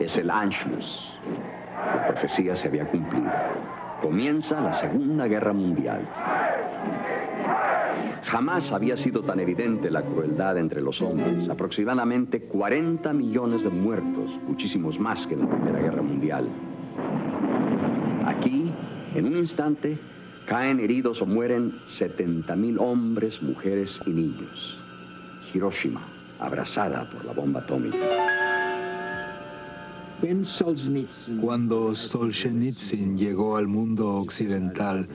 Es el Anschluss. La profecía se había cumplido. Comienza la Segunda Guerra Mundial. Jamás había sido tan evidente la crueldad entre los hombres. Aproximadamente 40 millones de muertos, muchísimos más que en la Primera Guerra Mundial. Aquí, en un instante, caen heridos o mueren 70.000 hombres, mujeres y niños. Hiroshima, abrazada por la bomba atómica. Cuando Solzhenitsyn llegó al mundo occidental,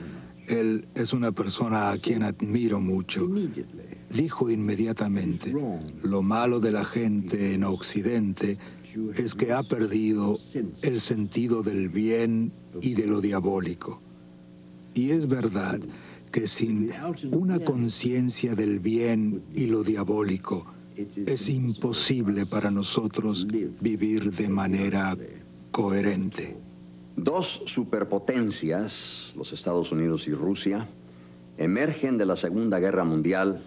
él es una persona a quien admiro mucho. Dijo inmediatamente, lo malo de la gente en Occidente es que ha perdido el sentido del bien y de lo diabólico. Y es verdad que sin una conciencia del bien y lo diabólico, es imposible para nosotros vivir de manera coherente. 2 superpotencias, los Estados Unidos y Rusia, emergen de la Segunda Guerra Mundial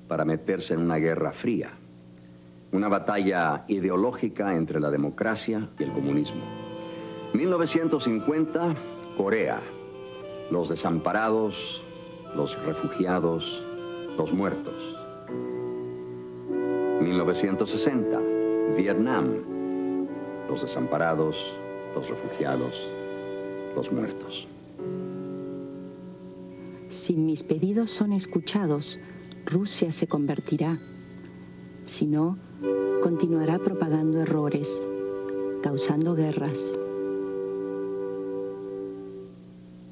para meterse en una guerra fría. Una batalla ideológica entre la democracia y el comunismo. 1950, Corea. los desamparados, los refugiados, los muertos. 1960, Vietnam, los desamparados, los refugiados, los muertos. Si mis pedidos son escuchados, Rusia se convertirá. Si no, continuará propagando errores, causando guerras.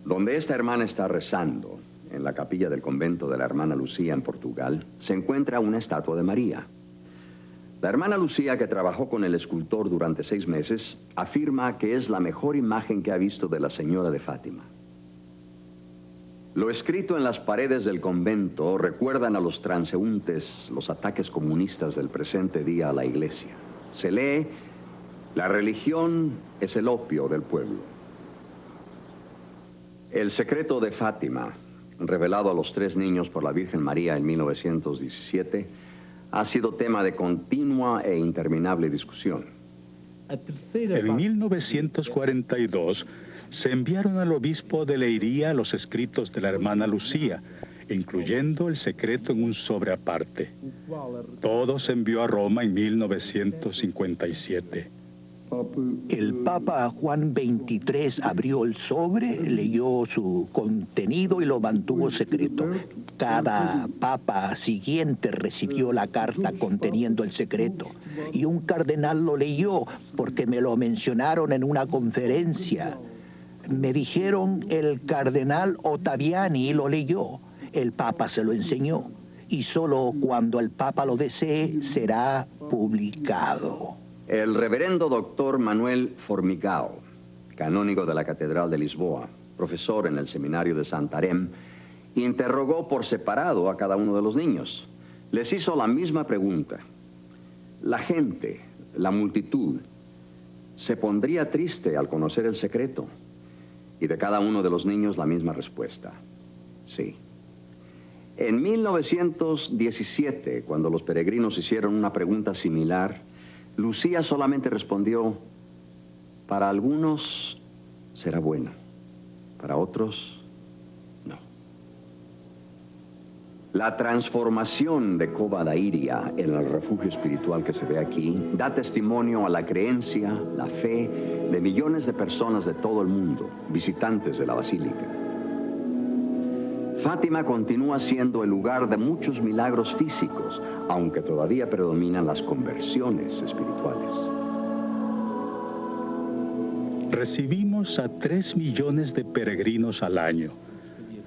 Donde esta hermana está rezando, en la capilla del convento de la hermana Lucía en Portugal, se encuentra una estatua de María. La hermana Lucía, que trabajó con el escultor durante 6 meses, afirma que es la mejor imagen que ha visto de la Señora de Fátima. Lo escrito en las paredes del convento recuerdan a los transeúntes los ataques comunistas del presente día a la iglesia. Se lee: la religión es el opio del pueblo. El secreto de Fátima, revelado a los 3 niños por la Virgen María en 1917, ha sido tema de continua e interminable discusión. En 1942 se enviaron al obispo de Leiría los escritos de la hermana Lucía, incluyendo el secreto en un sobre aparte. Todo se envió a Roma en 1957. El Papa Juan XXIII abrió el sobre, leyó su contenido y lo mantuvo secreto. Cada papa siguiente recibió la carta conteniendo el secreto. Y un cardenal lo leyó porque me lo mencionaron en una conferencia. Me dijeron el cardenal Ottaviani lo leyó. El Papa se lo enseñó. Y solo cuando el Papa lo desee será publicado. El reverendo doctor Manuel Formigao, canónigo de la Catedral de Lisboa, profesor en el seminario de Santarém, interrogó por separado a cada uno de los niños. Les hizo la misma pregunta. La gente, la multitud, se pondría triste al conocer el secreto. Y de cada uno de los niños la misma respuesta: sí. En 1917, cuando los peregrinos hicieron una pregunta similar, Lucía solamente respondió: para algunos será bueno, para otros no. La transformación de Cova da Iria en el refugio espiritual que se ve aquí da testimonio a la creencia, la fe de millones de personas de todo el mundo, visitantes de la basílica. Fátima continúa siendo el lugar de muchos milagros físicos, aunque todavía predominan las conversiones espirituales. Recibimos a 3 millones de peregrinos al año.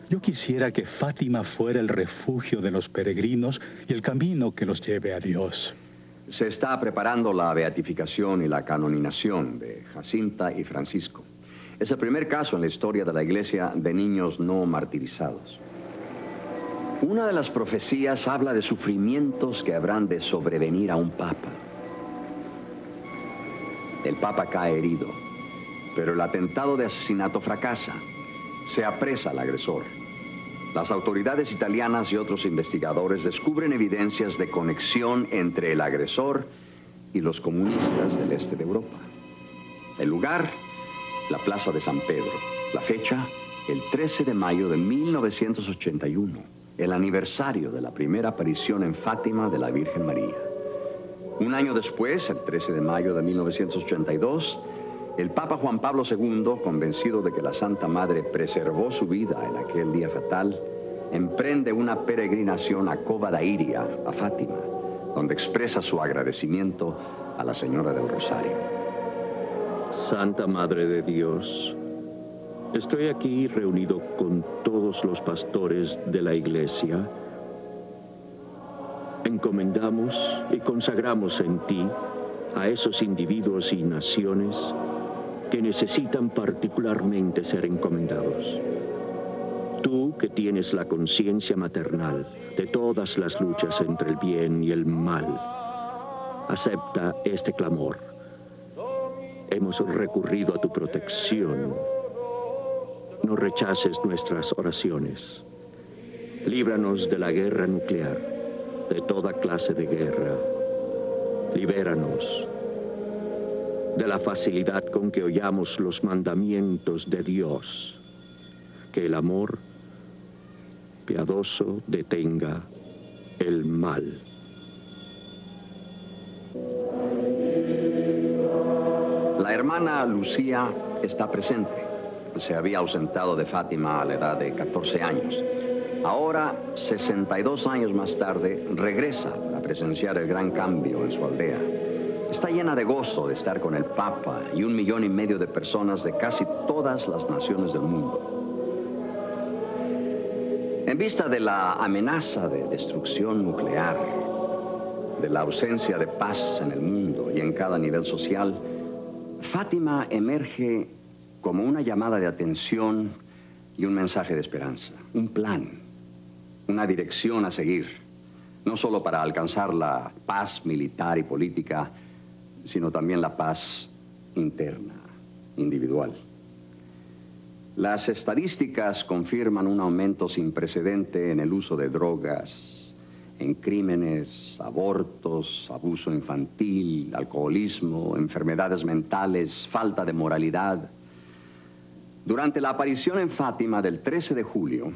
Yo quisiera que Fátima fuera el refugio de los peregrinos y el camino que los lleve a Dios. Se está preparando la beatificación y la canonización de Jacinta y Francisco. Es el primer caso en la historia de la Iglesia de niños no martirizados. Una de las profecías habla de sufrimientos que habrán de sobrevenir a un papa. El papa cae herido, pero el atentado de asesinato fracasa. Se apresa al agresor. Las autoridades italianas y otros investigadores descubren evidencias de conexión entre el agresor y los comunistas del este de Europa. El lugar: la Plaza de San Pedro. La fecha: el 13 de mayo de 1981. El aniversario de la primera aparición en Fátima de la Virgen María. Un año después, el 13 de mayo de 1982, el Papa Juan Pablo II, convencido de que la Santa Madre preservó su vida en aquel día fatal, emprende una peregrinación a Cova da Iria, a Fátima, donde expresa su agradecimiento a la Señora del Rosario. Santa Madre de Dios, estoy aquí reunido con todos los pastores de la Iglesia. Encomendamos y consagramos en ti a esos individuos y naciones que necesitan particularmente ser encomendados. Tú, que tienes la conciencia maternal de todas las luchas entre el bien y el mal, acepta este clamor. Hemos recurrido a tu protección. No rechaces nuestras oraciones. Líbranos de la guerra nuclear, de toda clase de guerra. Libéranos de la facilidad con que oyamos los mandamientos de Dios. que el amor piadoso detenga el mal. La hermana Lucía está presente. Se había ausentado de Fátima a la edad de 14 años. Ahora, 62 años más tarde, regresa a presenciar el gran cambio en su aldea. Está llena de gozo de estar con el Papa y 1,5 millones de personas de casi todas las naciones del mundo. En vista de la amenaza de destrucción nuclear, de la ausencia de paz en el mundo y en cada nivel social, Fátima emerge como una llamada de atención y un mensaje de esperanza, un plan, una dirección a seguir, no solo para alcanzar la paz militar y política, sino también la paz interna, individual. Las estadísticas confirman un aumento sin precedente en el uso de drogas, en crímenes, abortos, abuso infantil, alcoholismo, enfermedades mentales, falta de moralidad. Durante la aparición en Fátima del 13 de julio,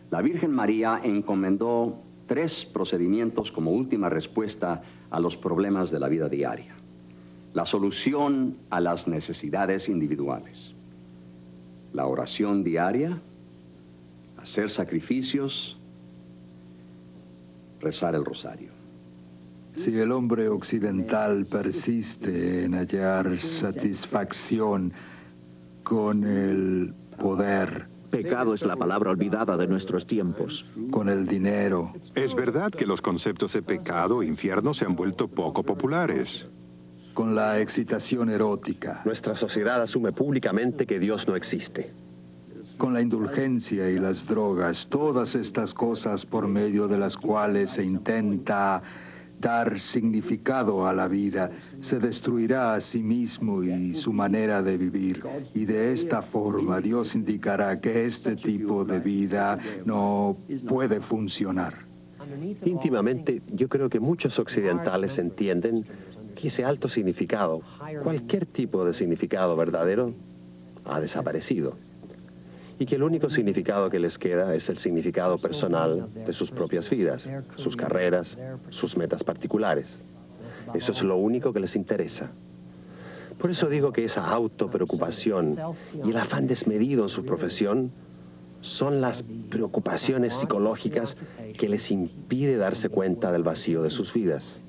la Virgen María encomendó 3 procedimientos como última respuesta a los problemas de la vida diaria. La solución a las necesidades individuales. La oración diaria, hacer sacrificios, rezar el rosario. Si el hombre occidental persiste en hallar satisfacción con el poder, pecado es la palabra olvidada de nuestros tiempos, con el dinero. Es verdad que los conceptos de pecado e infierno se han vuelto poco populares. Con la excitación erótica. Nuestra sociedad asume públicamente que Dios no existe. Con la indulgencia y las drogas, todas estas cosas por medio de las cuales se intenta dar significado a la vida, se destruirá a sí mismo y su manera de vivir. Y de esta forma Dios indicará que este tipo de vida no puede funcionar. Íntimamente, yo creo que muchos occidentales entienden que ese alto significado, cualquier tipo de significado verdadero, ha desaparecido. Y que el único significado que les queda es el significado personal de sus propias vidas, sus carreras, sus metas particulares. Eso es lo único que les interesa. Por eso digo que esa autopreocupación y el afán desmedido en su profesión son las preocupaciones psicológicas que les impide darse cuenta del vacío de sus vidas.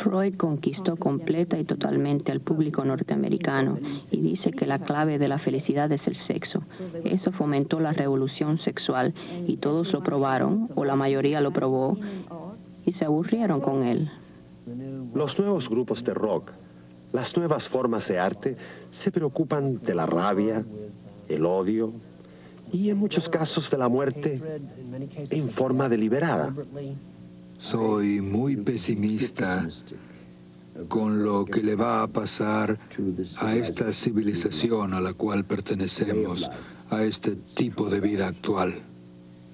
Freud conquistó completa y totalmente al público norteamericano y dice que la clave de la felicidad es el sexo. Eso fomentó la revolución sexual y todos lo probaron, o la mayoría lo probó, y se aburrieron con él. Los nuevos grupos de rock, las nuevas formas de arte, se preocupan de la rabia, el odio y en muchos casos de la muerte en forma deliberada. Soy muy pesimista con lo que le va a pasar a esta civilización a la cual pertenecemos, a este tipo de vida actual.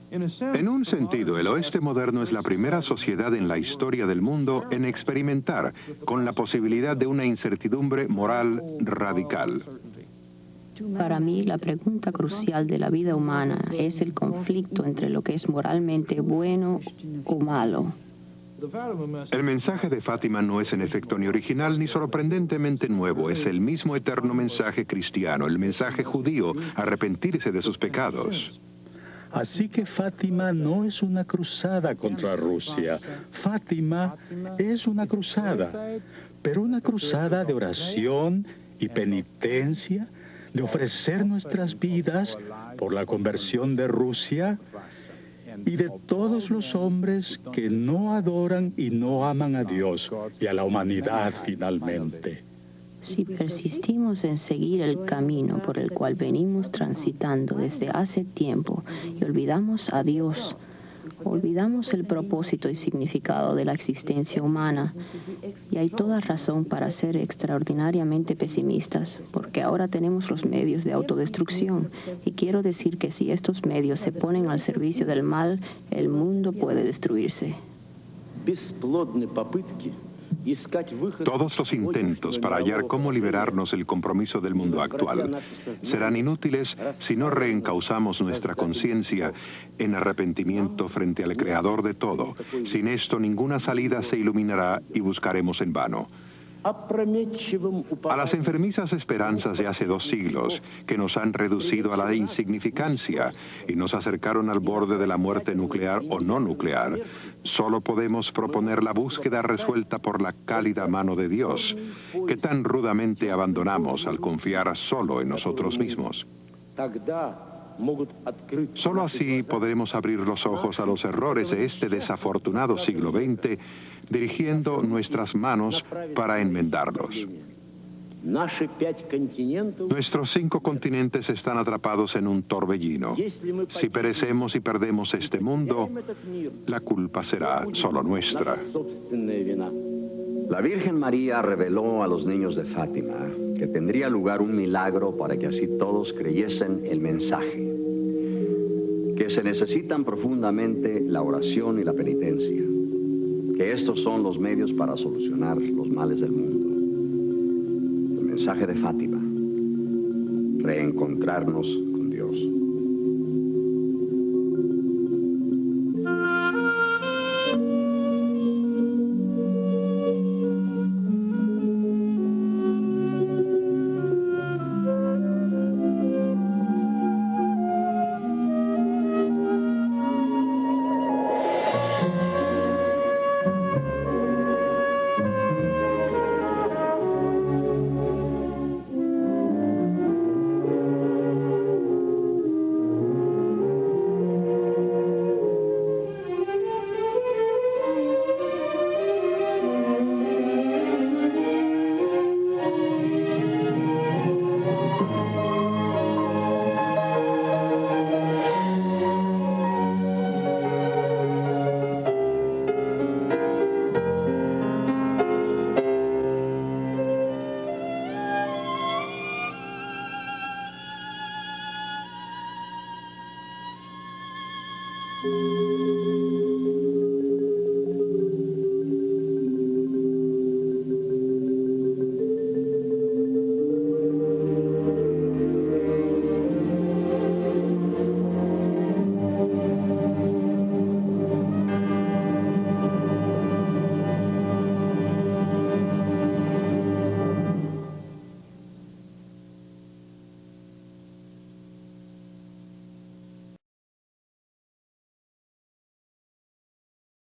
En un sentido, el oeste moderno es la primera sociedad en la historia del mundo en experimentar con la posibilidad de una incertidumbre moral radical. Para mí, la pregunta crucial de la vida humana es el conflicto entre lo que es moralmente bueno o malo. El mensaje de Fátima no es en efecto ni original ni sorprendentemente nuevo. Es el mismo eterno mensaje cristiano, el mensaje judío, arrepentirse de sus pecados. Así que Fátima no es una cruzada contra Rusia. Fátima es una cruzada, pero una cruzada de oración y penitencia, de ofrecer nuestras vidas por la conversión de Rusia y de todos los hombres que no adoran y no aman a Dios y a la humanidad finalmente. Si persistimos en seguir el camino por el cual venimos transitando desde hace tiempo y olvidamos a Dios, olvidamos el propósito y significado de la existencia humana, y hay toda razón para ser extraordinariamente pesimistas, porque ahora tenemos los medios de autodestrucción, y quiero decir que si estos medios se ponen al servicio del mal, el mundo puede destruirse. Todos los intentos para hallar cómo liberarnos del compromiso del mundo actual serán inútiles si no reencauzamos nuestra conciencia en arrepentimiento frente al Creador de todo. Sin esto, ninguna salida se iluminará y buscaremos en vano. A las enfermizas esperanzas de hace 2 siglos, que nos han reducido a la insignificancia y nos acercaron al borde de la muerte nuclear o no nuclear, solo podemos proponer la búsqueda resuelta por la cálida mano de Dios, que tan rudamente abandonamos al confiar solo en nosotros mismos. Solo así podremos abrir los ojos a los errores de este desafortunado siglo XX, dirigiendo nuestras manos para enmendarlos. Nuestros 5 continentes están atrapados en un torbellino. Si perecemos y perdemos este mundo, la culpa será solo nuestra. La Virgen María reveló a los niños de Fátima que tendría lugar un milagro para que así todos creyesen el mensaje, que se necesitan profundamente la oración y la penitencia, que estos son los medios para solucionar los males del mundo. El mensaje de Fátima: reencontrarnos con Dios.